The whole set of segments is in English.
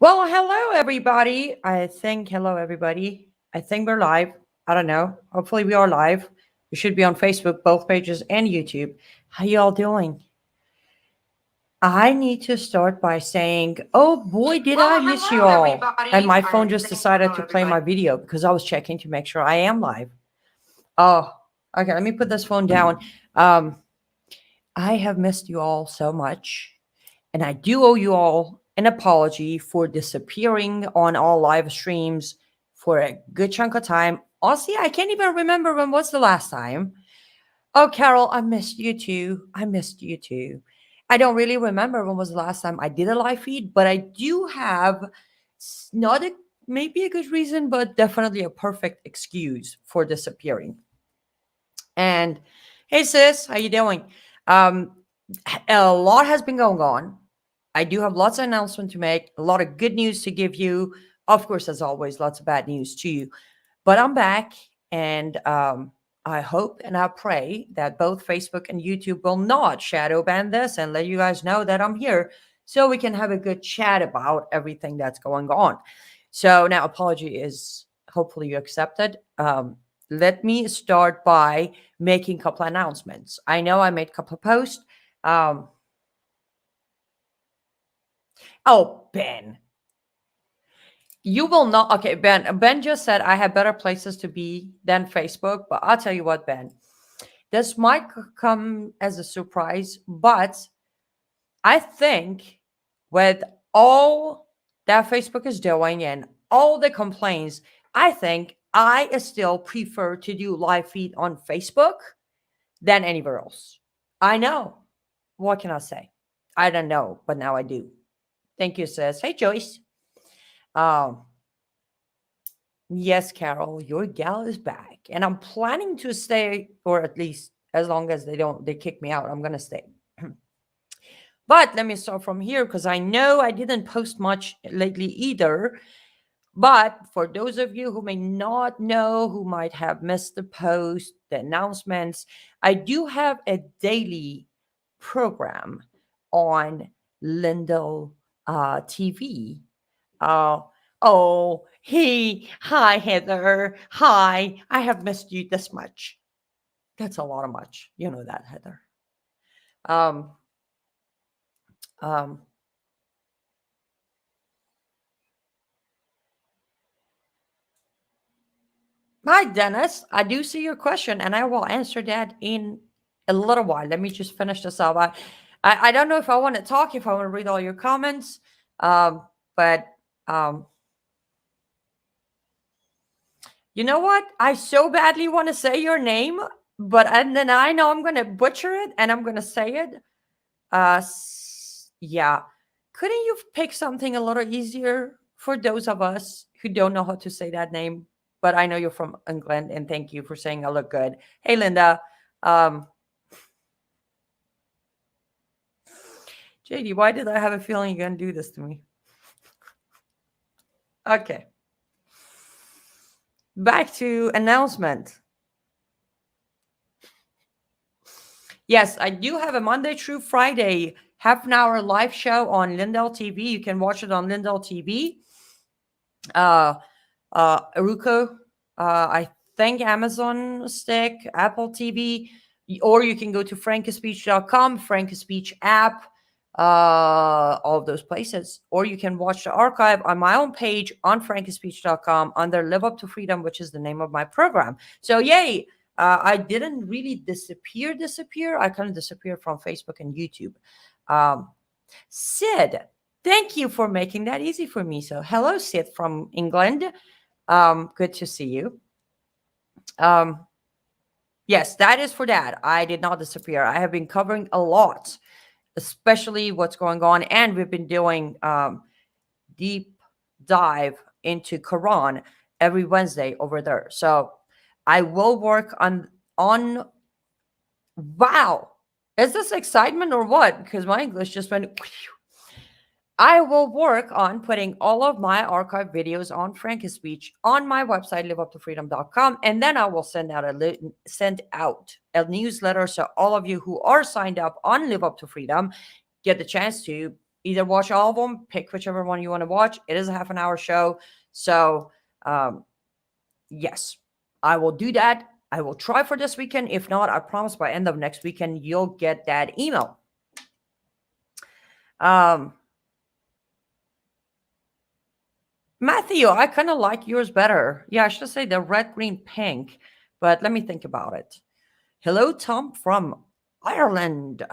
Well, hello everybody. Hello everybody. I think we're live. I don't know. Hopefully we are live. We should be on Facebook, both pages, and YouTube. How y'all doing? I need to start by saying, oh boy, did I Well, miss you hello, all. And everybody. my I phone just think decided hello, to play my everybody. video because I was checking to make sure I am live. Oh, okay. Let me put this phone down. Um, I have missed you all so much. And I do owe you all an apology for disappearing on all live streams for a good chunk of time. Honestly, I can't even remember when was the last time. Oh, Carol, I missed you too. I missed you too. I don't really remember when was the last time I did a live feed, but I do have not a maybe a good reason, but definitely a perfect excuse for disappearing. And hey, sis, how you doing? Um, a lot has been going on. I do have lots of announcements to make, a lot of good news to give you. Of course, as always, lots of bad news too. But I'm back, and I hope and I pray that both Facebook and YouTube will not shadow ban this and let you guys know that I'm here so we can have a good chat about everything that's going on. So now, apology is hopefully you accepted. Let me start by making a couple announcements. I know I made a couple of posts. Um, oh, Ben, you will not. Okay, Ben. Ben just said I have better places to be than Facebook, but I'll tell you what, Ben. This might come as a surprise, but I think with all that Facebook is doing and all the complaints, I think I still prefer to do live feed on Facebook than anywhere else. I know. What can I say? I don't know, but now I do. Thank you, sis. Hey, Joyce. Um, yes, Carol, your gal is back, and I'm planning to stay, or at least as long as they kick me out, I'm gonna stay. But let me start from here because I know I didn't post much lately either. But for those of you who may not know, who might have missed the post, the announcements, I do have a daily program on Lindell TV. Uh, hi, Heather. Hi, I have missed you this much. That's a lot of much. You know that, Heather. Um, um, Hi, Dennis. I do see your question, and I will answer that in a little while. Let me just finish this up. I don't know if I want to talk, if I want to read all your comments, but um, you know what? I so badly want to say your name, but and then I know I'm going to butcher it, and I'm going to say it. Yeah. Couldn't you pick something a little easier for those of us who don't know how to say that name? But I know you're from England, and thank you for saying I look good. Hey, Linda. Um, JD, why did I have a feeling you're gonna do this to me? Okay. Back to announcement. Yes, I do have a Monday through Friday half an hour live show on Lindell TV. You can watch it on Lindell TV. Uh, Roku, I think Amazon Stick, Apple TV, or you can go to frankispeech.com, Frankispeech app, all of those places. Or you can watch the archive on my own page on frankispeech.com under Live Up to Freedom, which is the name of my program. So, yay! I didn't really disappear. I kind of disappeared from Facebook and YouTube. Um, Sid, thank you for making that easy for me. So, hello, Sid from England. Good to see you. Um, yes, that is for that. I did not disappear. I have been covering a lot, especially what's going on, and we've been doing deep dive into Quran every Wednesday over there. So, I will work on. Wow, is this excitement or what? Because my English just went. I will work on putting all of my archive videos on Frankie's Speech on my website, liveuptofreedom.com, and then I will send out a newsletter so all of you who are signed up on Live Up to Freedom get the chance to either watch all of them, pick whichever one you want to watch. It is a half an hour show. So, yes, I will do that. I will try for this weekend. If not, I promise by end of next weekend, you'll get that email. Matthew, I kind of like yours better. Yeah, I should say the red, green, pink, but let me think about it. Hello, Tom from Ireland.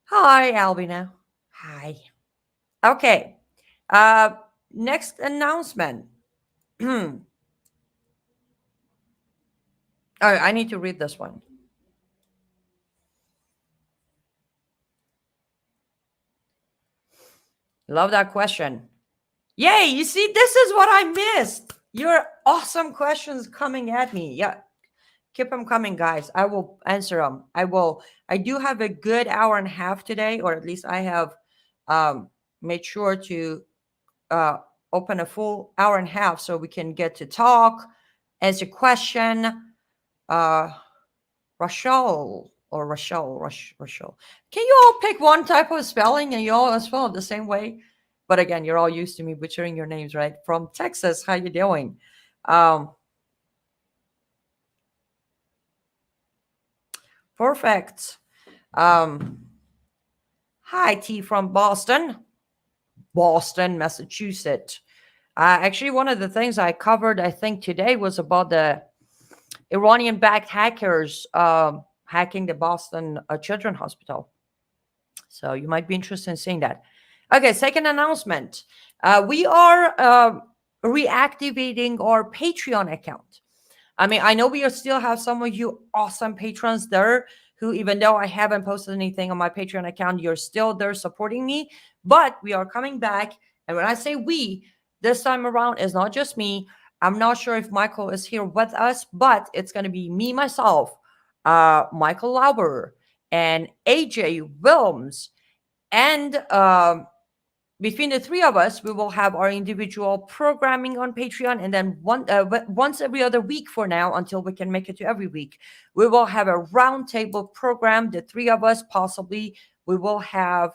Hi, Albina. Hi. Okay. Uh, Next announcement. Oh, I need to read this one. Love that question. Yay, you see, this is what I missed. Your awesome questions coming at me. Yeah, keep them coming, guys. I will answer them. I do have a good hour and a half today, or at least I have made sure to uh, open a full hour and a half so we can get to talk, answer question. Rachel. Can you all pick one type of spelling and you all spell it the same way? But again, you're all used to me butchering your names, right? From Texas, how you doing? Um, Perfect. Hi, T from Boston, Massachusetts. Actually, one of the things I covered, I think, today was about the Iranian-backed hackers hacking the Boston Children's Hospital. So you might be interested in seeing that. Okay, second announcement. We are reactivating our Patreon account. I mean, I know we still have some of you awesome patrons there who, even though I haven't posted anything on my Patreon account, you're still there supporting me. But we are coming back. And when I say we, this time around, is not just me. I'm not sure if Michael is here with us, but it's going to be me, myself, Michael Lauber, and AJ Wilms. And between the three of us, we will have our individual programming on Patreon, and then once every other week for now, until we can make it to every week, we will have a roundtable program. The three of us, possibly, we will have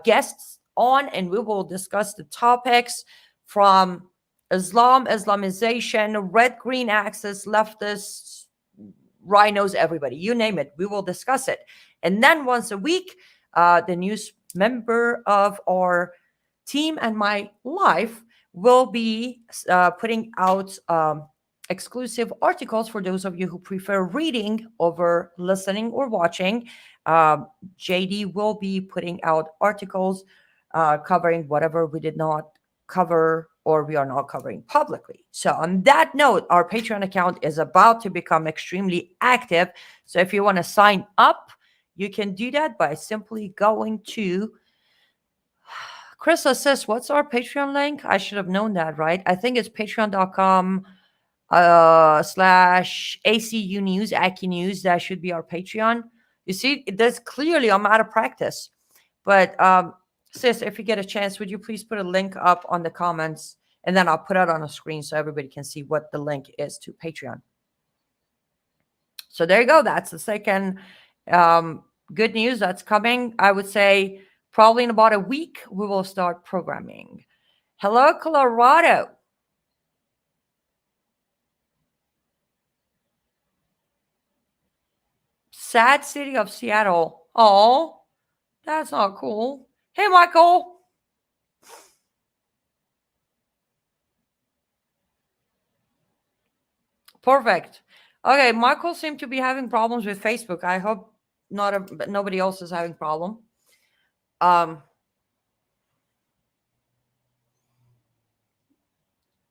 guests on, and we will discuss the topics from Islam, Islamization, red, green axis, leftists, rhinos, everybody, you name it. We will discuss it. And then once a week, the news member of our team and my life will be putting out exclusive articles for those of you who prefer reading over listening or watching. JD will be putting out articles covering whatever we did not cover or we are not covering publicly. So on that note, our Patreon account is about to become extremely active. So if you want to sign up, you can do that by simply going to Chris says, what's our Patreon link? I should have known that, right? I think it's patreon.com slash ACU News, Aki News. That should be our Patreon. You see, that's clearly I'm out of practice. But sis, if you get a chance, would you please put a link up on the comments, and then I'll put it on a screen so everybody can see what the link is to Patreon. So there you go. That's the second good news that's coming. I would say probably in about a week, we will start programming. Hello, Colorado. Sad city of Seattle. Oh, that's not cool. Hey, Michael. Perfect. Okay, Michael seemed to be having problems with Facebook. I hope nobody else is having problem.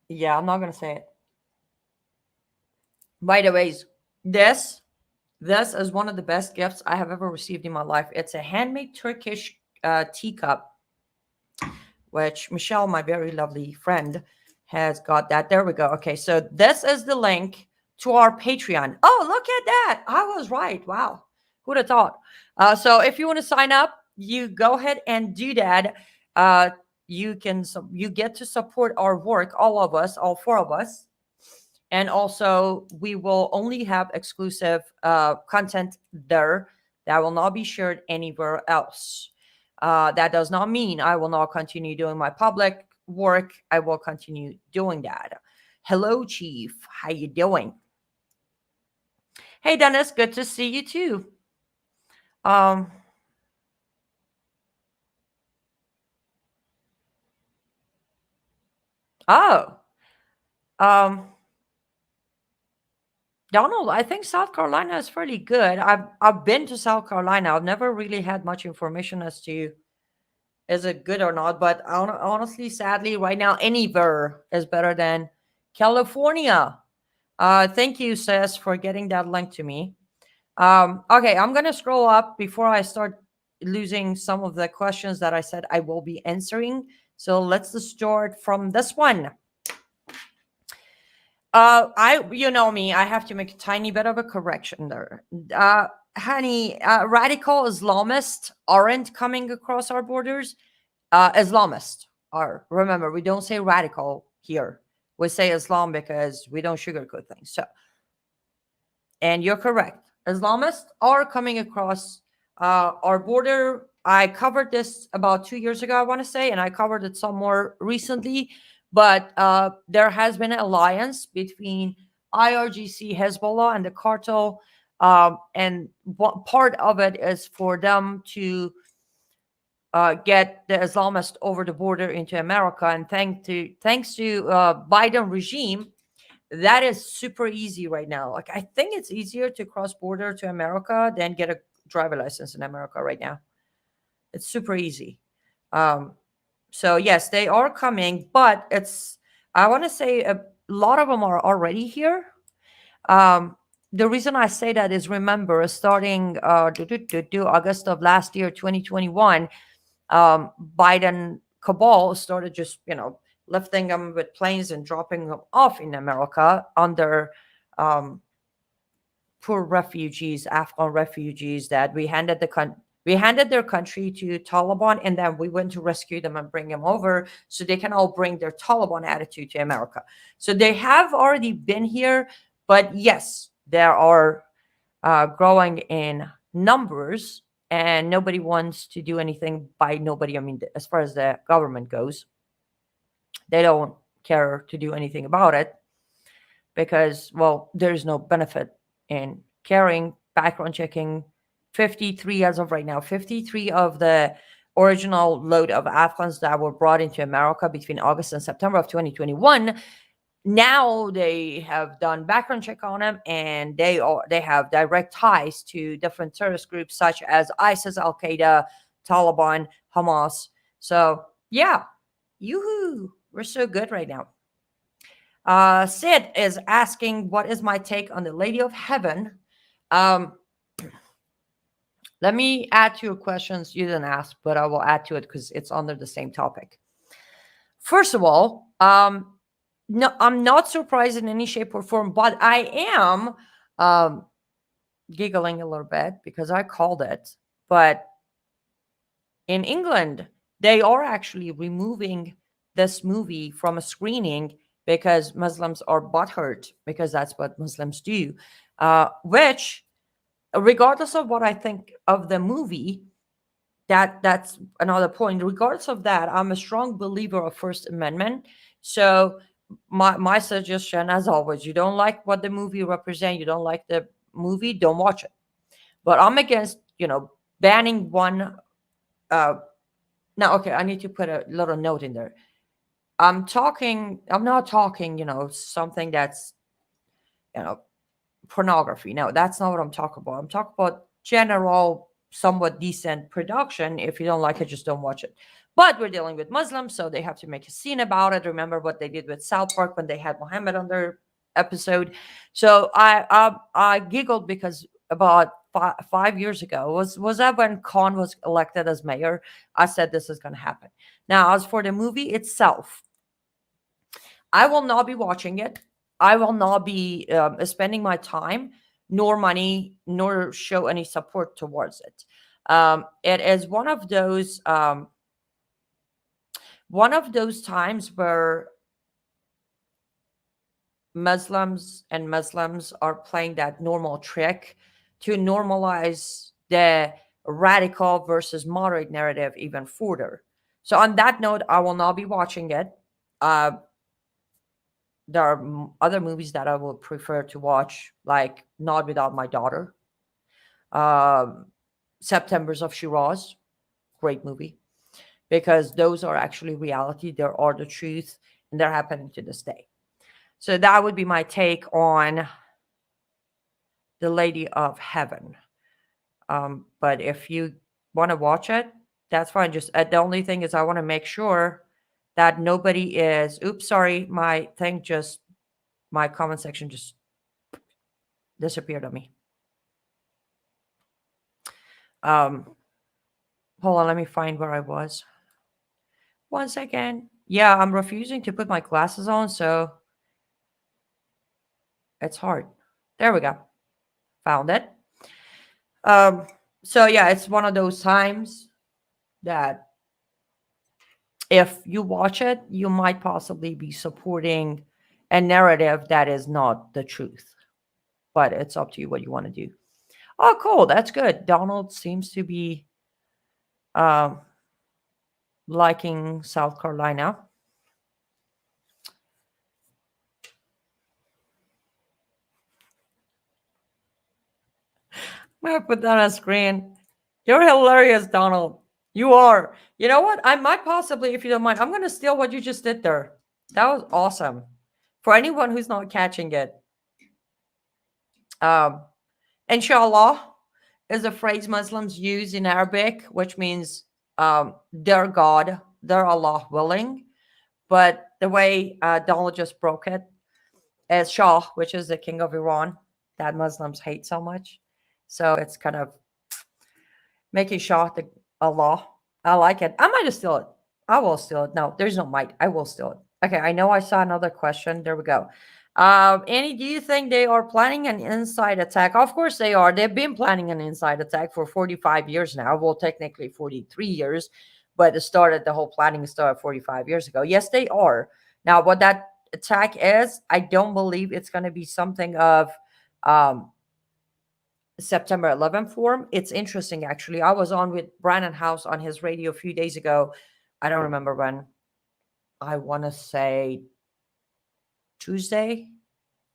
Yeah, I'm not gonna say it. By the way, this is one of the best gifts I have ever received in my life. It's a handmade Turkish teacup, which Michelle, my very lovely friend, has got that. There we go. Okay, so this is the link to our Patreon. Oh, look at that. I was right. Wow. Who'd have thought? So if you want to sign up, you go ahead and do that. You get to support our work, all of us, all four of us. And also, we will only have exclusive content there that will not be shared anywhere else. That does not mean I will not continue doing my public work. I will continue doing that. Hello, Chief. How you doing? Hey, Dennis. Good to see you too. Um. Oh. Um. Donald, I think South Carolina is fairly good. I've been to South Carolina. I've never really had much information as to is it good or not. But honestly, sadly, right now, anywhere is better than California. Thank you, Sis, for getting that link to me. Okay, I'm gonna scroll up before I start losing some of the questions that I said I will be answering. So let's just start from this one. You know me, I have to make a tiny bit of a correction there. Honey, radical Islamists aren't coming across our borders. Islamists are. Remember, we don't say radical here. We say Islam because we don't sugarcoat things. So, and you're correct. Islamists are coming across our border. I covered this about 2 years ago, I want to say, and I covered it some more recently. But there has been an alliance between IRGC, Hezbollah, and the cartel. And part of it is for them to get the Islamists over the border into America. And thanks to Biden regime, that is super easy right now. Like I think it's easier to cross border to America than get a driver license in America right now. It's super easy. Um, so yes, they are coming, but it's I want to say a lot of them are already here. Um, the reason I say that is remember starting August of last year, 2021, Biden cabal started just lifting them with planes and dropping them off in America under um, poor refugees, Afghan refugees that we handed their country to Taliban, and then we went to rescue them and bring them over so they can all bring their Taliban attitude to America. So they have already been here, but yes, there are growing in numbers, and nobody wants to do anything by nobody. I mean, as far as the government goes, they don't care to do anything about it because, well, there's no benefit in carrying background checking 53 as of right now, 53 of the original load of Afghans that were brought into America between August and September of 2021. Now they have done background check on them, and they have direct ties to different terrorist groups such as ISIS, Al Qaeda, Taliban, Hamas. So yeah, yoo-hoo, we're so good right now. Sid is asking, what is my take on the Lady of Heaven? Um, let me add to your questions you didn't ask, but I will add to it because it's under the same topic. First of all, no, I'm not surprised in any shape or form, but I am um, giggling a little bit because I called it. But in England, they are actually removing this movie from a screening because Muslims are butthurt because that's what Muslims do. Which, regardless of what I think of the movie, that's another point. Regardless of that, I'm a strong believer of First Amendment. So my suggestion, as always, you don't like what the movie represents, you don't like the movie, don't watch it. But I'm against banning one. Now, okay, I need to put a little note in there. I'm not talking, something that's, you know, pornography. No, that's not what I'm talking about. I'm talking about general, somewhat decent production. If you don't like it, just don't watch it. But we're dealing with Muslims, so they have to make a scene about it. Remember what they did with South Park when they had Muhammad on their episode. So I giggled because about 5 years ago was that when Khan was elected as mayor. I said this is going to happen. Now, as for the movie itself, I will not be watching it. I will not be spending my time, nor money, nor show any support towards it. It is one of those times where Muslims are playing that normal trick to normalize the radical versus moderate narrative even further. So, on that note, I will not be watching it. Uh, there are other movies that I would prefer to watch, like Not Without My Daughter, um, September's of Shiraz, great movie, because those are actually reality. There are the truth, and they're happening to this day. So that would be my take on The Lady of Heaven. But if you want to watch it, that's fine. Just the only thing is, I want to make sure that nobody is. Oops, sorry, my comment section just disappeared on me. Um, Hold on, let me find where I was. 1 second. Yeah, I'm refusing to put my glasses on, so it's hard. There we go. Found it. Um, so yeah, it's one of those times that if you watch it, you might possibly be supporting a narrative that is not the truth. But it's up to you what you want to do. Oh, cool. That's good. Donald seems to be um, liking South Carolina. I'm gonna put that on screen. You're hilarious, Donald. You are. You know what? I might possibly, if you don't mind, I'm gonna steal what you just did there. That was awesome. For anyone who's not catching it, um, inshallah is a phrase Muslims use in Arabic, which means their God, their Allah willing. But the way Donald just broke it is Shah, which is the king of Iran, that Muslims hate so much. So it's kind of making Shah the Allah. I like it. I might just steal it. I will steal it. No, there's no might. I will steal it. Okay, I know I saw another question. There we go. Annie, do you think they are planning an inside attack? Of course they are. They've been planning an inside attack for 45 years now. Well, technically 43 years, but the whole planning started 45 years ago. Yes, they are. Now, what that attack is, I don't believe it's going to be something of um, September 11th form. It's interesting, actually. I was on with Brandon House on his radio a few days ago. I don't remember when. I want to say Tuesday.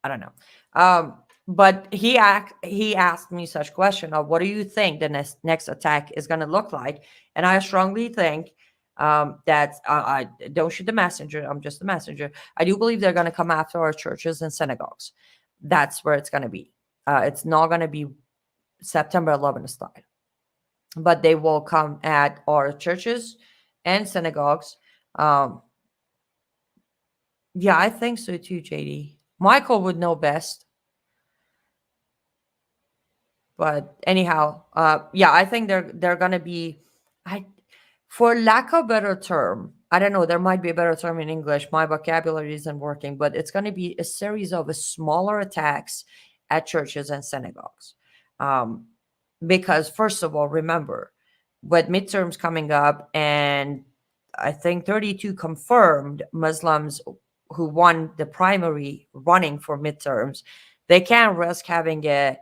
I don't know. But he asked me such question of what do you think the next attack is going to look like, and I strongly think that I don't shoot the messenger. I'm just the messenger. I do believe they're going to come after our churches and synagogues. That's where it's going to be. It's not going to be September 11th style, but they will come at our churches and synagogues. Um, yeah, I think so too, JD. Michael would know best. But anyhow, yeah, I think they're gonna be, I, for lack of a better term, I don't know. There might be a better term in English. My vocabulary isn't working, but it's gonna be a series of smaller attacks at churches and synagogues. Um, because first of all, remember, with midterms coming up, and I think 32 confirmed Muslims who won the primary running for midterms, they can't risk having a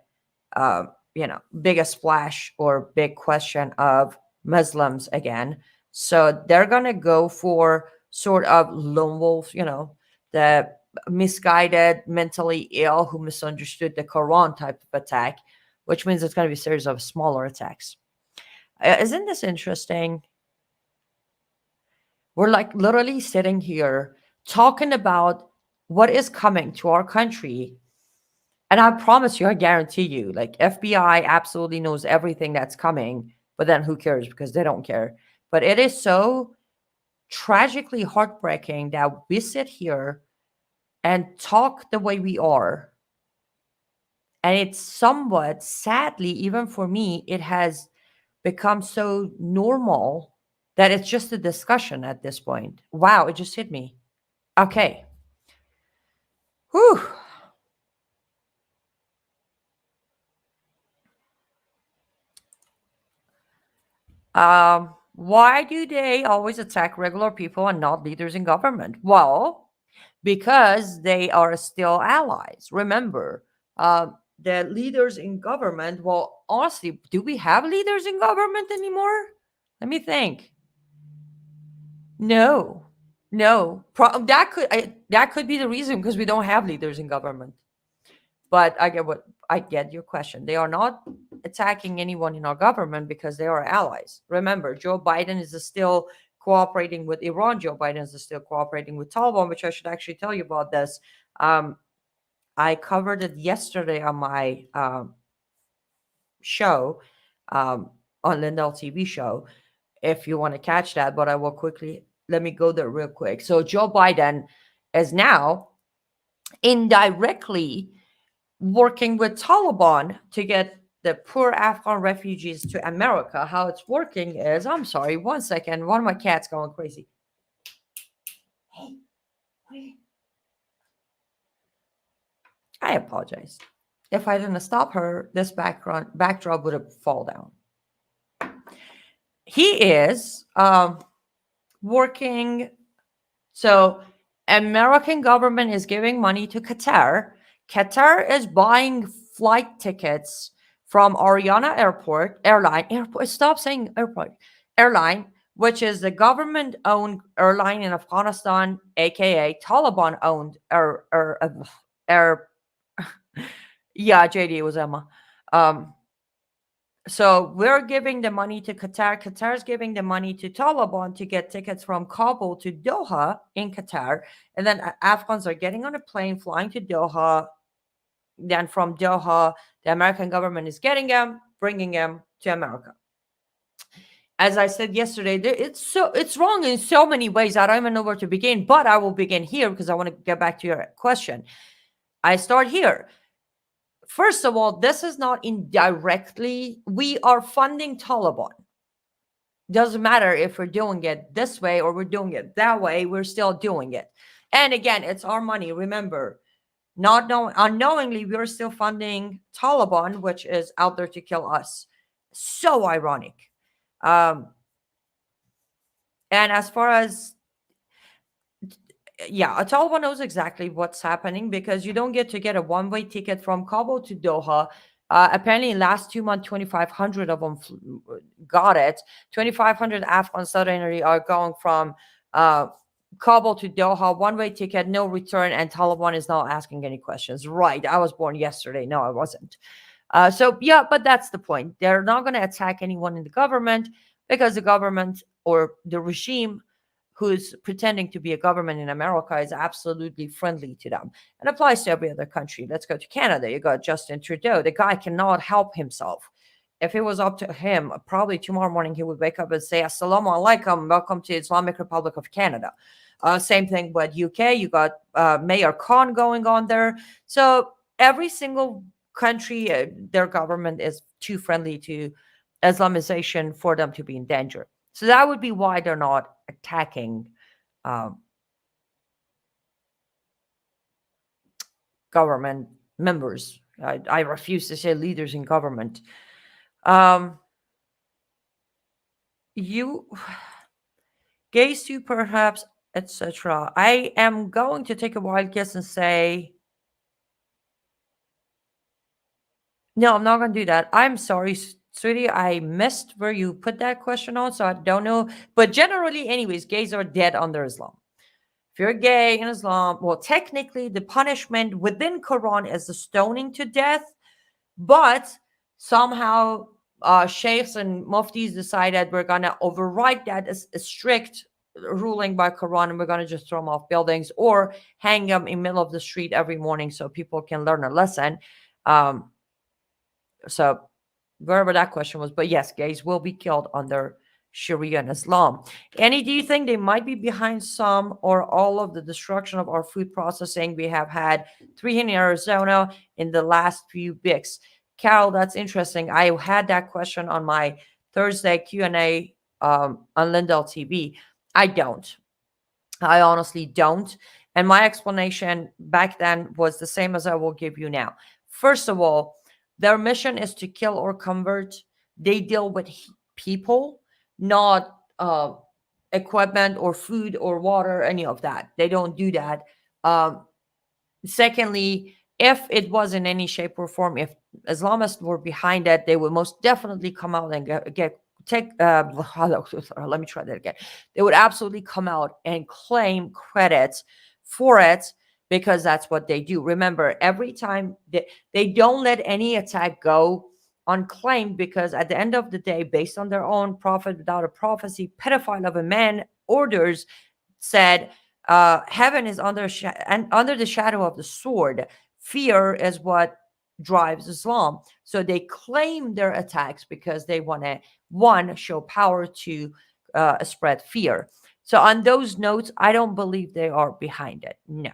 big a splash or big question of Muslims again. So they're gonna go for sort of lone wolf, the misguided, mentally ill who misunderstood the Quran type of attack, which means it's going to be a series of smaller attacks. Isn't this interesting? We're like literally sitting here talking about what is coming to our country. And I promise you, I guarantee you, like FBI absolutely knows everything that's coming, but then who cares because they don't care. But it is so tragically heartbreaking that we sit here and talk the way we are. And it's somewhat, sadly, even for me, it has become so normal that it's just a discussion at this point. Wow, it just hit me. Okay. Whew. Why do they always attack regular people and not leaders in government? Well, because they are still allies. Remember, the leaders in government. Well, honestly, do we have leaders in government anymore? Let me think. No, no. That could be the reason, because we don't have leaders in government. But I get your question. They are not attacking anyone in our government because they are allies. Remember, Joe Biden is still cooperating with Iran. Joe Biden is still cooperating with Taliban, which I should actually tell you about this. Um, I covered it yesterday on my show, on Lindell TV show, if you want to catch that. But I will quickly, let me go there real quick. So Joe Biden is now indirectly working with Taliban to get the poor Afghan refugees to America. How it's working is, I'm sorry, one second, one of my cats going crazy. Hey, wait. I apologize. If I didn't stop her, this backdrop would have fallen down. He is working. So American government is giving money to Qatar. Qatar is buying flight tickets from Ariana Airport. Stop saying airport. Airline, which is the government-owned airline in Afghanistan, aka Taliban-owned air. Yeah, JD was Emma. So we're giving the money to Qatar. Qatar's giving the money to Taliban to get tickets from Kabul to Doha in Qatar. And then Afghans are getting on a plane, flying to Doha. Then from Doha, the American government is getting them, bringing them to America. As I said yesterday, it's wrong in so many ways. I don't even know where to begin, but I will begin here because I want to get back to your question. I start here. First of all, this is not indirectly. We are funding Taliban. Doesn't matter if we're doing it this way or we're doing it that way, we're still doing it. And again, it's our money. Remember, not knowing, unknowingly, we're still funding Taliban, which is out there to kill us. So ironic. And as far as, yeah, Taliban knows exactly what's happening, because you don't get to get a one-way ticket from Kabul to Doha. Apparently, in last 2 months, 2,500 of them got it. 2,500 Afghan Southerners are going from Kabul to Doha, one-way ticket, no return, and Taliban is not asking any questions. Right, I was born yesterday. No, I wasn't. So, yeah, but that's the point. They're not going to attack anyone in the government, because the government or the regime who's pretending to be a government in America is absolutely friendly to them. And applies to every other country. Let's go to Canada. You got Justin Trudeau. The guy cannot help himself. If it was up to him, probably tomorrow morning he would wake up and say, Assalamu alaikum, welcome to Islamic Republic of Canada. Same thing with UK. You got Mayor Khan going on there. So every single country, their government is too friendly to Islamization for them to be in danger. So that would be why they're not attacking government members. I refuse to say leaders in government. You, gays too, perhaps, etc. I am going to take a wild guess and say, no, I'm not going to do that. I'm sorry, sweetie. I missed where you put that question on, so I don't know. But generally, anyways, gays are dead under Islam. If you're gay in Islam, well, technically the punishment within Quran is the stoning to death, but somehow sheikhs and muftis decided we're going to override that as a strict ruling by Quran, and we're going to just throw them off buildings or hang them in the middle of the street every morning so people can learn a lesson. So wherever that question was, but yes, gays will be killed under Sharia and Islam. Annie, do you think they might be behind some or all of the destruction of our food processing? We have had 3 in Arizona in the last few weeks. Carol, that's interesting. I had that question on my Thursday Q&A on Lindell TV. I don't. I honestly don't. And my explanation back then was the same as I will give you now. First of all, their mission is to kill or convert. They deal with people, not equipment or food or water, any of that. They don't do that. Secondly, If it was in any shape or form, if Islamists were behind it, they would most definitely come out and get take. Let me try that again. They would absolutely come out and claim credit for it because that's what they do. Remember, every time they don't let any attack go unclaimed because at the end of the day, based on their own prophet without a prophecy, pedophile of a man orders said, heaven is and under the shadow of the sword. Fear is what drives Islam. So they claim their attacks because they want to, one, show power, to spread fear. So on those notes, I don't believe they are behind it. No.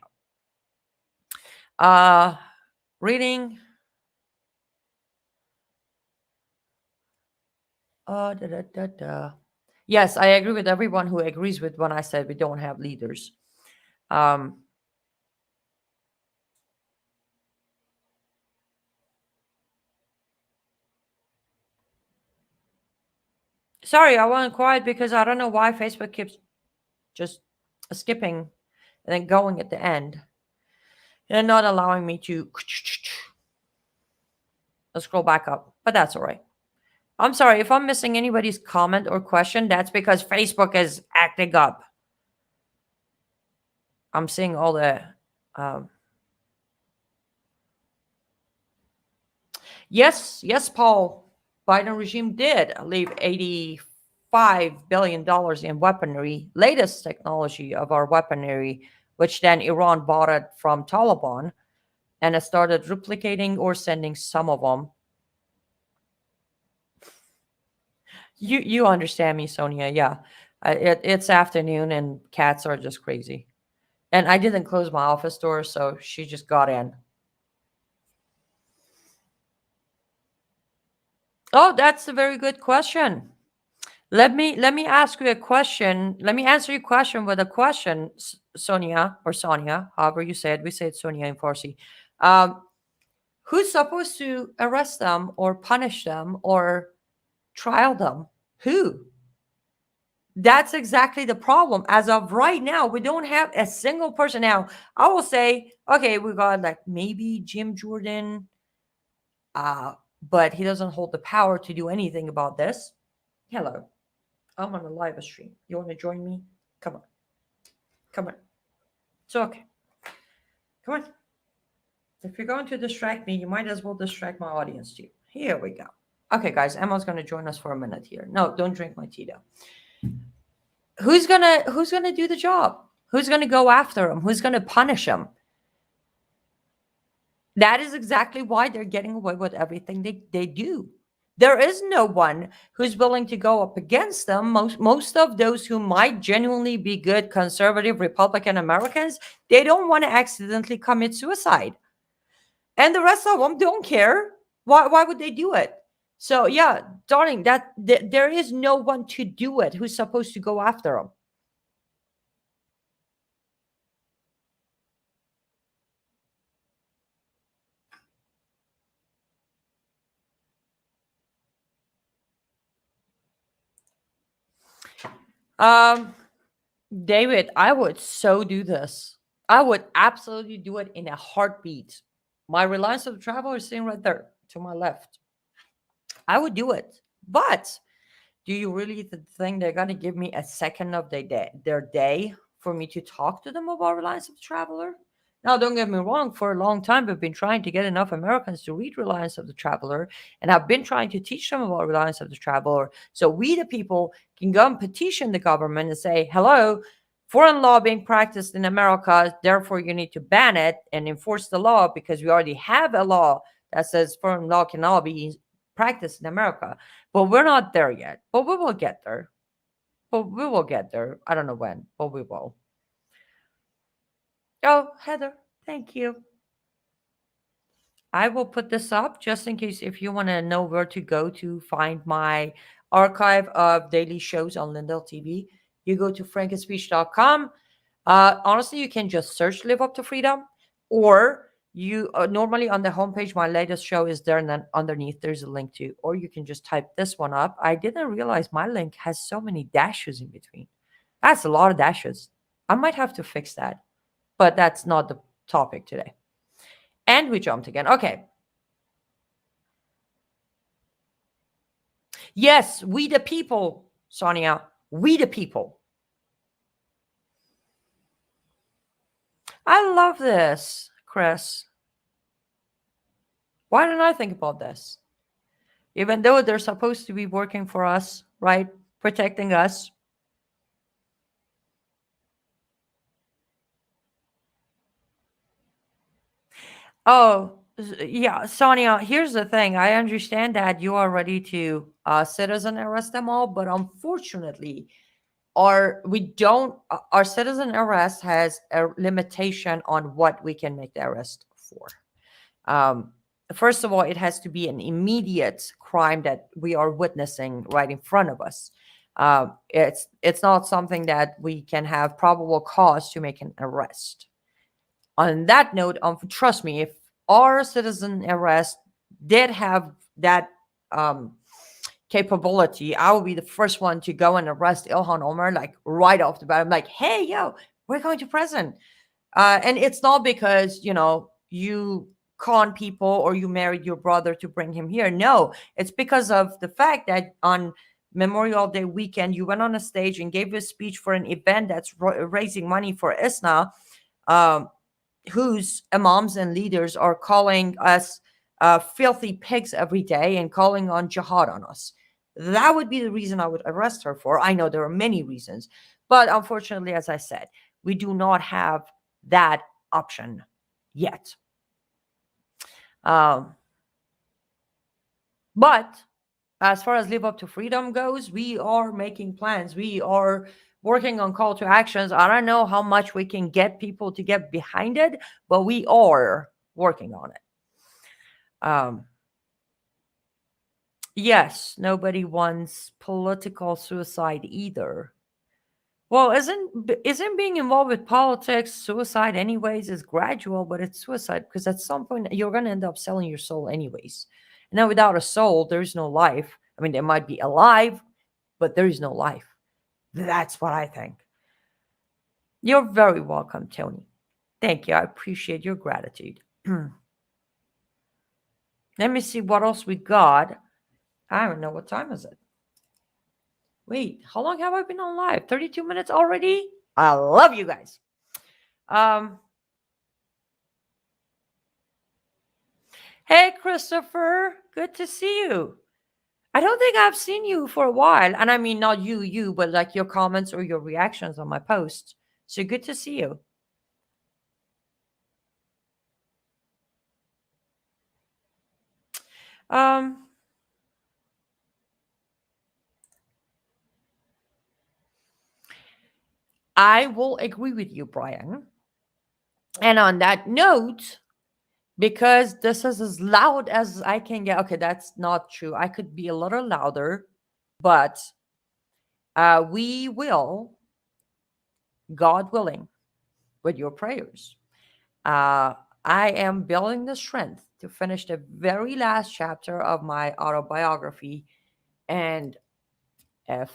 Uh, reading. Da, da, da, da. Yes, I agree with everyone who agrees with when I said we don't have leaders. Um, Sorry, I went quiet because I don't know why Facebook keeps just skipping and then going at the end and not allowing me to scroll back up. But that's all right. I'm sorry if I'm missing anybody's comment or question. That's because Facebook is acting up. I'm seeing all the. Um, yes, Paul. Biden regime did leave $85 billion in weaponry, latest technology of our weaponry, which then Iran bought it from Taliban, and it started replicating or sending some of them. You understand me, Sonia? Yeah, it's afternoon and cats are just crazy, and I didn't close my office door, so she just got in. Oh, that's a very good question. Let me ask you a question. Let me answer your question with a question, Sonia or Sonia, however you say it. We say it Sonia in Farsi. Um, who's supposed to arrest them or punish them or trial them? Who? That's exactly the problem. As of right now, we don't have a single person. Now, I will say, okay, we got like maybe Jim Jordan, uh, but he doesn't hold the power to do anything about this. Hello, I'm on a live stream. You want to join me? Come on, come on. It's okay. Come on. If you're going to distract me, you might as well distract my audience too. Here we go. Okay, guys, Emma's going to join us for a minute here. No, don't drink my tea though. Who's gonna do the job? Who's gonna go after him? Who's gonna punish him? That is exactly why they're getting away with everything they do. There is no one who's willing to go up against them. Most of those who might genuinely be good conservative Republican Americans, they don't want to accidentally commit suicide. And the rest of them don't care. Why would they do it? So yeah, darling, there is no one to do it who's supposed to go after them. Um, David, I would so do this. I would absolutely do it in a heartbeat. My Reliance of Travel is sitting right there to my left. I would do it. But do you really think they're going to give me a second of their day for me to talk to them about Reliance of the Traveler? Now, don't get me wrong, for a long time, I've been trying to get enough Americans to read Reliance of the Traveler, and I've been trying to teach them about Reliance of the Traveler so we, the people, can go and petition the government and say, hello, foreign law being practiced in America, therefore you need to ban it and enforce the law because we already have a law that says foreign law cannot be practiced in America. But we're not there yet. But we will get there. But we will get there. I don't know when, but we will. Oh, Heather, thank you. I will put this up just in case if you want to know where to go to find my archive of daily shows on Lindell TV. You go to frankenspeech.com. Honestly, you can just search Live Up to Freedom, or you normally on the homepage, my latest show is there, and then underneath there's a link to, or you can just type this one up. I didn't realize my link has so many dashes in between. That's a lot of dashes. I might have to fix that, but that's not the topic today. And we jumped again. Okay. Yes, we the people, Sonia. We the people. I love this, Chris. Why didn't I think about this? Even though they're supposed to be working for us, right? Protecting us. Oh, yeah, Sonia, here's the thing. I understand that you are ready to citizen arrest them all, but unfortunately, our citizen arrest has a limitation on what we can make the arrest for. Um, First of all, it has to be an immediate crime that we are witnessing right in front of us. It's not something that we can have probable cause to make an arrest. On that note, trust me, if our citizen arrest did have that um, capability, I will be the first one to go and arrest Ilhan Omar, like right off the bat. I'm like, hey, yo, we're going to prison. And it's not because, you con people or you married your brother to bring him here. No, it's because of the fact that on Memorial Day weekend, you went on a stage and gave a speech for an event that's raising money for ISNA, um, whose imams and leaders are calling us filthy pigs every day and calling on jihad on us. That would be the reason I would arrest her for. I know there are many reasons, but unfortunately, as I said, we do not have that option yet. Um, but as far as live up to freedom goes, we are making plans. We are working on call to actions. I don't know how much we can get people to get behind it, but we are working on it. Um, yes, nobody wants political suicide either. Well, isn't being involved with politics suicide anyways? Is gradual, but it's suicide because at some point you're gonna end up selling your soul anyways. And then without a soul, there's no life. I mean, they might be alive, but there is no life. That's what I think. You're very welcome, Tony. Thank you. I appreciate your gratitude. Let me see what else we got. I don't know what time is it. Wait, how long have I been on live? 32 minutes already? I love you guys. Um, Hey, Christopher. Good to see you. I don't think I've seen you for a while. And I mean, not you, but like your comments or your reactions on my posts. So good to see you. Um, I will agree with you, Brian. And on that note, because this is as loud as I can get. Okay, that's not true. I could be a little louder, but we will, God willing, with your prayers. Uh, I am building the strength to finish the very last chapter of my autobiography, and if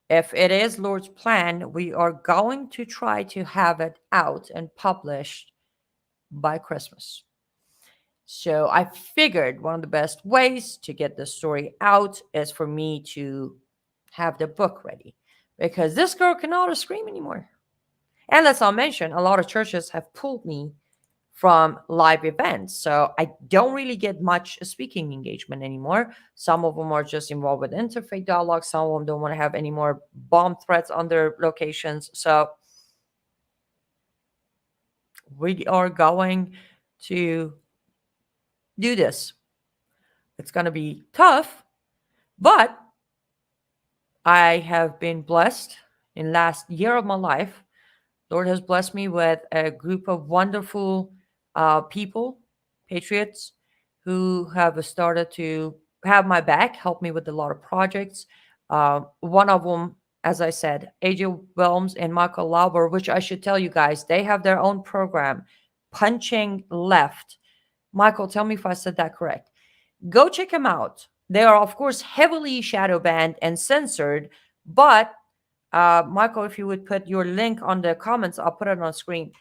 if it is Lord's plan, we are going to try to have it out and published by Christmas. So I figured one of the best ways to get the story out is for me to have the book ready because this girl cannot scream anymore. And let's not mention, a lot of churches have pulled me from live events. So I don't really get much speaking engagement anymore. Some of them are just involved with interfaith dialogue. Some of them don't want to have any more bomb threats on their locations. So we are going to do this. It's going to be tough, but I have been blessed in last year of my life. Lord has blessed me with a group of wonderful people, patriots, who have started to have my back, help me with a lot of projects. One of them, as I said, AJ Wilms and Michael Lauber, which I should tell you guys, they have their own program, Punching Left. Michael, tell me if I said that correct. Go check them out. They are, of course, heavily shadow banned and censored, but Michael, if you would put your link on the comments, I'll put it on screen.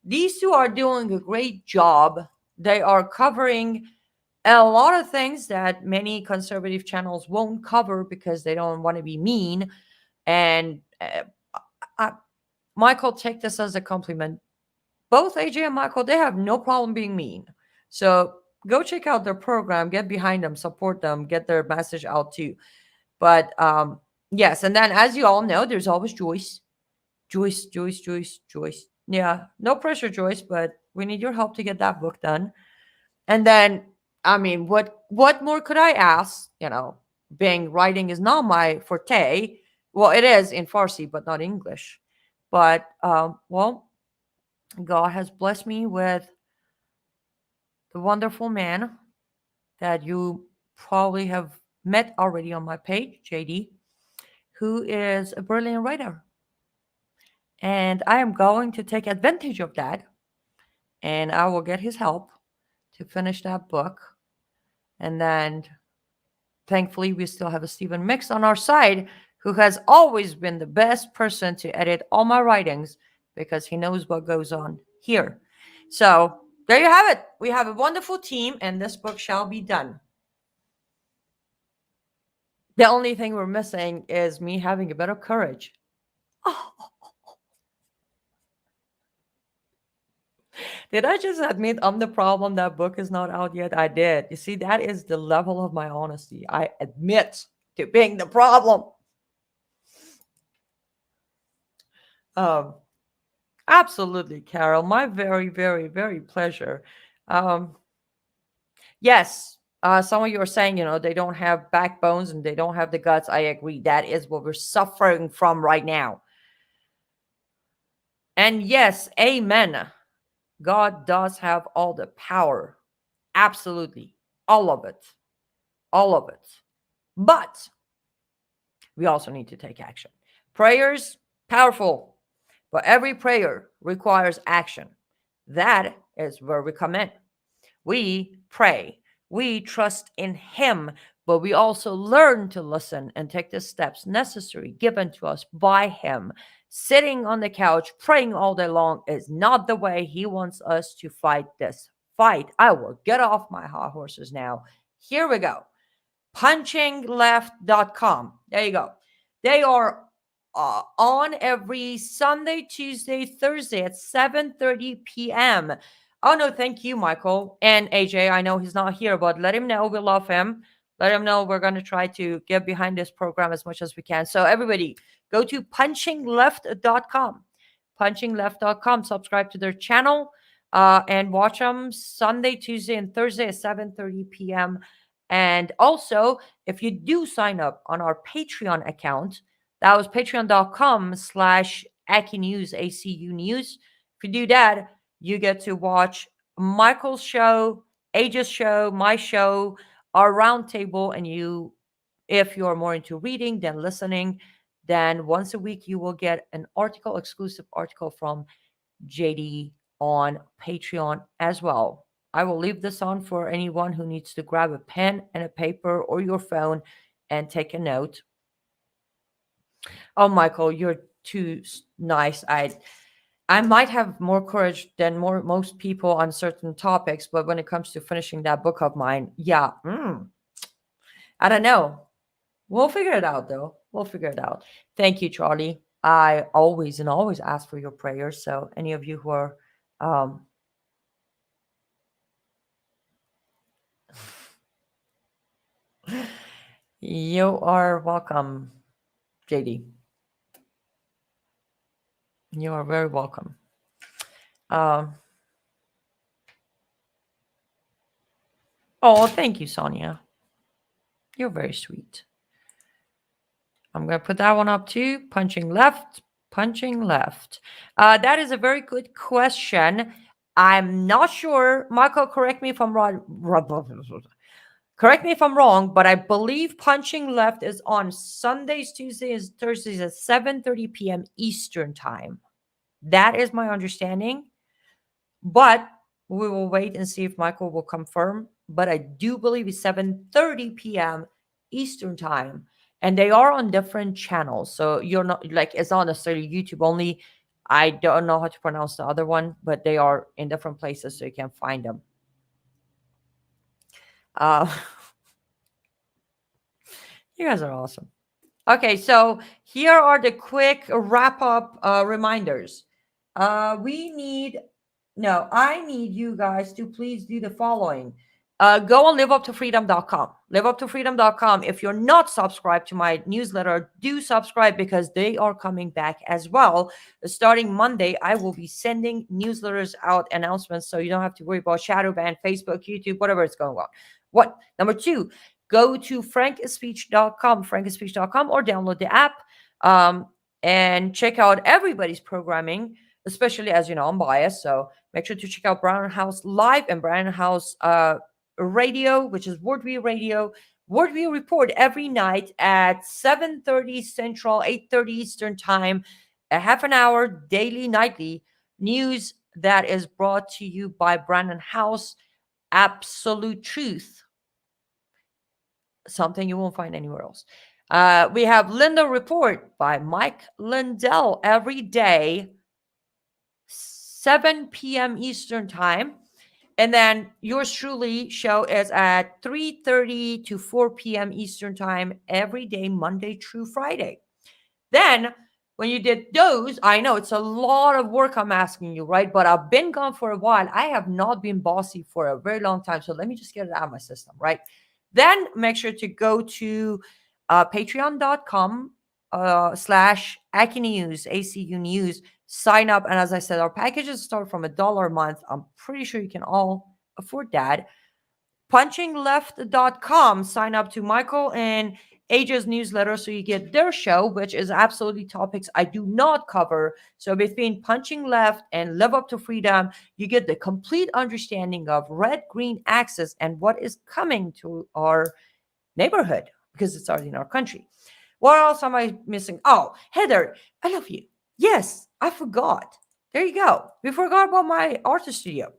These two are doing a great job. They are covering a lot of things that many conservative channels won't cover because they don't want to be mean. And Michael, take this as a compliment. Both AJ and Michael, they have no problem being mean. So go check out their program, get behind them, support them, get their message out too. But yes, and then as you all know, there's always Joyce. Joyce, Joyce, Joyce, Joyce. Yeah, no pressure, Joyce, but we need your help to get that book done. And then, I mean, what more could I ask? Being writing is not my forte. Well, it is in Farsi, but not English. But well, God has blessed me with the wonderful man that you probably have met already on my page, JD, who is a brilliant writer. And I am going to take advantage of that. And I will get his help to finish that book. And then thankfully, we still have a Stephen Mix on our side who has always been the best person to edit all my writings because he knows what goes on here. So there you have it. We have a wonderful team, and this book shall be done. The only thing we're missing is me having a bit of courage. Oh. Did I just admit I'm the problem? That book is not out yet? I did. You see, that is the level of my honesty. I admit to being the problem. Um, Absolutely, Carol. My very, very, very pleasure. Um, yes, some of you are saying, they don't have backbones and they don't have the guts. I agree. That is what we're suffering from right now. And yes, amen. God does have all the power. Absolutely. All of it. All of it. But we also need to take action. Prayers, powerful. But every prayer requires action. That is where we come in. We pray, we trust in Him, but we also learn to listen and take the steps necessary given to us by Him. Sitting on the couch praying all day long is not the way He wants us to fight this fight. I will get off my high horses now. Here we go. Punchingleft.com. There you go. They are on every Sunday, Tuesday, Thursday at 7:30 p.m. Oh no, thank you, Michael and AJ. I know he's not here, but let him know we love him. Let him know we're going to try to get behind this program as much as we can. So everybody, go to punchingleft.com. Punchingleft.com. Subscribe to their channel and watch them Sunday, Tuesday, and Thursday at 7:30 p.m. And also, if you do sign up on our Patreon account, that was patreon.com/AcuNews, ACU News. If you do that, you get to watch Michael's show, Age's show, my show, our roundtable, and if you're more into reading than listening, then once a week you will get an exclusive article from JD on Patreon as well. I will leave this on for anyone who needs to grab a pen and a paper or your phone and take a note. Oh, Michael, you're too nice. I might have more courage than most people on certain topics, but when it comes to finishing that book of mine, yeah, I don't know. We'll figure it out, though. We'll figure it out. Thank you, Charlie. I always ask for your prayers. So any of you who are you are welcome, JD. You are very welcome. Oh, thank you, Sonia. You're very sweet. I'm going to put that one up too. Punching left. That is a very good question. I'm not sure. Michael, correct me if I'm wrong. Correct me if I'm wrong, but I believe Punching Left is on Sundays, Tuesdays, Thursdays at 7:30 p.m. Eastern time. That is my understanding. But we will wait and see if Michael will confirm. But I do believe it's 7:30 p.m. Eastern time. And they are on different channels. So you're not it's not necessarily YouTube only. I don't know how to pronounce the other one, but they are in different places, so you can find them. Uh, you guys are awesome. Okay, so here are the quick wrap up reminders. We need, no, I need you guys to please do the following. Go on liveuptofreedom.com. Liveuptofreedom.com. If you're not subscribed to my newsletter, do subscribe because they are coming back as well. Starting Monday, I will be sending newsletters out, announcements, so you don't have to worry about shadow ban, Facebook, YouTube, whatever is going on. What? Number two, go to frankspeech.com, or download the app, and check out everybody's programming, especially, as you know, I'm biased. So make sure to check out Brown House Live and Brown House Radio, which is Wordview Radio. Wordview Report every night at 7:30 Central, 8:30 Eastern Time, a half an hour daily, nightly news that is brought to you by Brandon House. Absolute truth, something you won't find anywhere else. We have Linda Report by Mike Lindell every day, 7 p.m. Eastern Time. And then yours truly show is at 3:30 to 4 p.m. Eastern Time every day, Monday through Friday. Then when you did those, I know it's a lot of work I'm asking you, right? But I've been gone for a while. I have not been bossy for a very long time. So let me just get it out of my system, right? Then make sure to go to patreon.com slash AcuNews, ACU News. Sign up. And as I said, our packages start from $1 a month. I'm pretty sure you can all afford that. Punchingleft.com. Sign up to Michael and Aja's newsletter so you get their show, which is absolutely topics I do not cover. So between Punching Left and Live Up to Freedom, you get the complete understanding of red-green axis and what is coming to our neighborhood because it's already in our country. What else am I missing? Oh, Heather, I love you. Yes, I forgot. There you go. We forgot about my artist studio.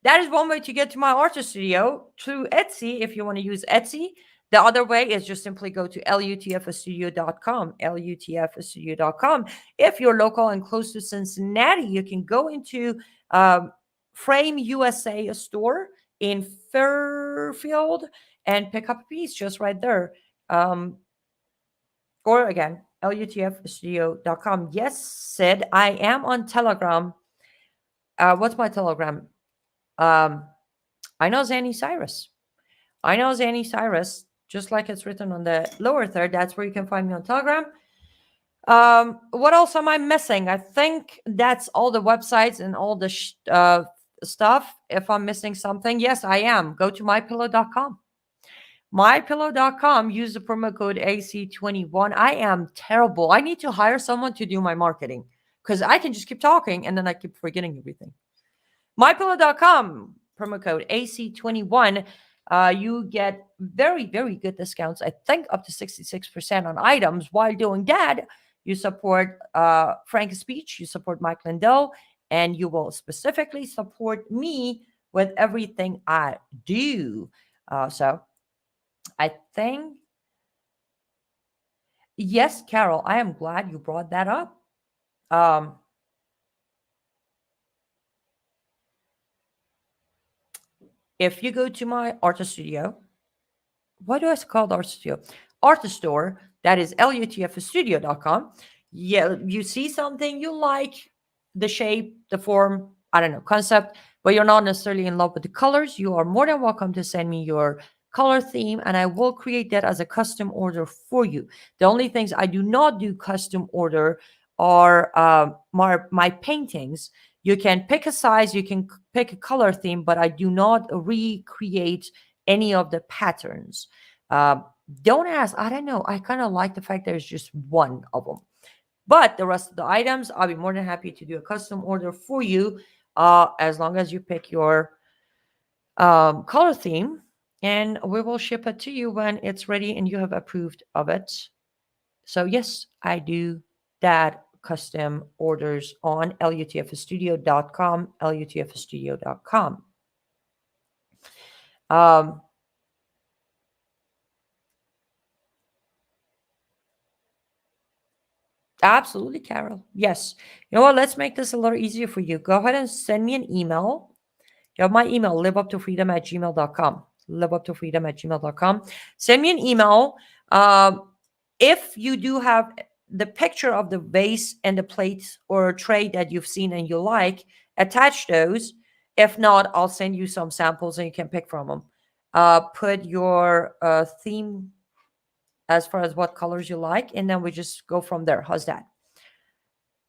That is one way to get to my artist studio, through Etsy if you want to use Etsy. The other way is just simply go to lutfstudio.com, lutfstudio.com. If you're local and close to Cincinnati, you can go into Frame USA store in Fairfield and pick up a piece just right there. Or again, lutfstudio.com. Yes, Sid, I am on Telegram. What's my Telegram? I know Zanny Cyrus. I know Zanny Cyrus, just like it's written on the lower third. That's where you can find me on Telegram. What else am I missing? I think that's all the websites and all the stuff. If I'm missing something, yes, I am. Go to mypillow.com. Mypillow.com. Use the promo code AC21. I am terrible. I need to hire someone to do my marketing because I can just keep talking and then I keep forgetting everything. MyPillow.com, promo code AC21. You get very, very good discounts. I think up to 66% on items. While doing that, you support Frank's Speech, you support Mike Lindell, and you will specifically support me with everything I do. So I think, yes, Carol, I am glad you brought that up. If you go to my artist studio, why do I call it artist studio? Artist store, that is lutfstudio.com. Yeah, you see something you like, the shape, the form, I don't know, concept, but you're not necessarily in love with the colors, you are more than welcome to send me your color theme and I will create that as a custom order for you. The only things I do not do custom order are my paintings. You can pick a size, you can pick a color theme, but I do not recreate any of the patterns. Don't ask. I don't know. I kind of like the fact there's just one of them. But the rest of the items, I'll be more than happy to do a custom order for you as long as you pick your color theme. And we will ship it to you when it's ready and you have approved of it. So, yes, I do that custom orders on lutfstudio.com, lutfstudio.com. Um, Absolutely, Carol. Yes. You know what? Let's make this a little easier for you. Go ahead and send me an email. You have my email, liveuptofreedom@gmail.com. Liveuptofreedom@gmail.com. Send me an email. Um, if you do have the picture of the vase and the plate or tray that you've seen and you like, attach those. If not, I'll send you some samples and you can pick from them. Put your theme as far as what colors you like, and then we just go from there. How's that?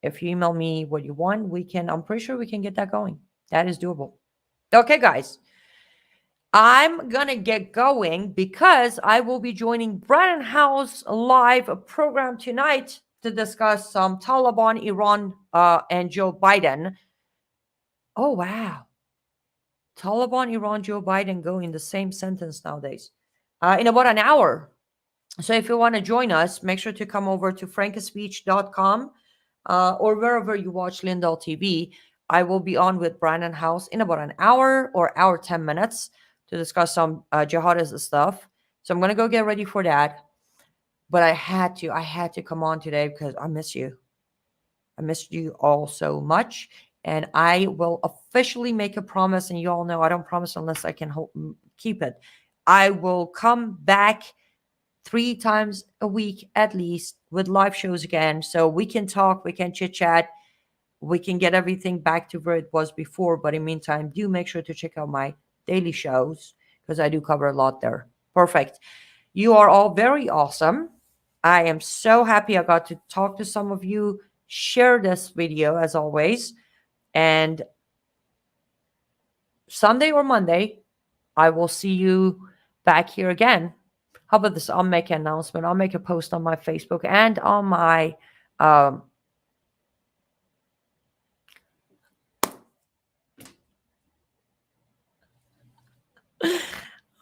If you email me what you want, I'm pretty sure we can get that going. That is doable. Okay, guys. I'm gonna get going because I will be joining Brennan House live program tonight to discuss some Taliban, Iran, and Joe Biden. Oh wow, Taliban, Iran, Joe Biden go in the same sentence nowadays. In about an hour. So if you want to join us, make sure to come over to frankaspeech.com or wherever you watch Lindell TV. I will be on with Brandon House in about an hour or hour 10 minutes to discuss some jihadist stuff. So I'm gonna go get ready for that. But I had to come on today because I miss you. I missed you all so much. And I will officially make a promise, and you all know I don't promise unless I can keep it. I will come back 3 times a week at least with live shows again, so we can talk, we can chit chat, we can get everything back to where it was before. But in the meantime, do make sure to check out my daily shows because I do cover a lot there. Perfect. You are all very awesome. I am so happy I got to talk to some of you, share this video as always. And Sunday or Monday, I will see you back here again. How about this? I'll make an announcement. I'll make a post on my Facebook and on my. Um,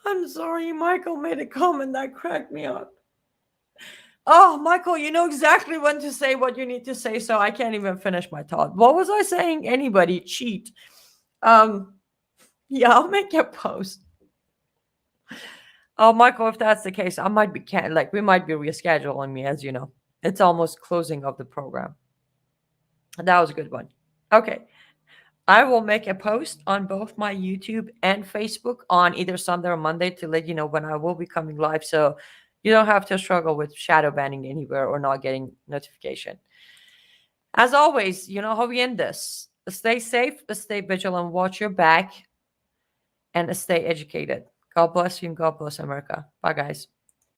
I'm sorry, Michael made a comment that cracked me up. Oh, Michael, you know exactly when to say what you need to say, so I can't even finish my thought. What was I saying? Anybody cheat? Um, yeah, I'll make a post. Oh, Michael, if that's the case, I might be like we might be rescheduling me, as you know. It's almost closing of the program. That was a good one. Okay. I will make a post on both my YouTube and Facebook on either Sunday or Monday to let you know when I will be coming live. So you don't have to struggle with shadow banning anywhere or not getting notification. As always, you know how we end this. Stay safe, stay vigilant, watch your back, and stay educated. God bless you and God bless America. Bye, guys.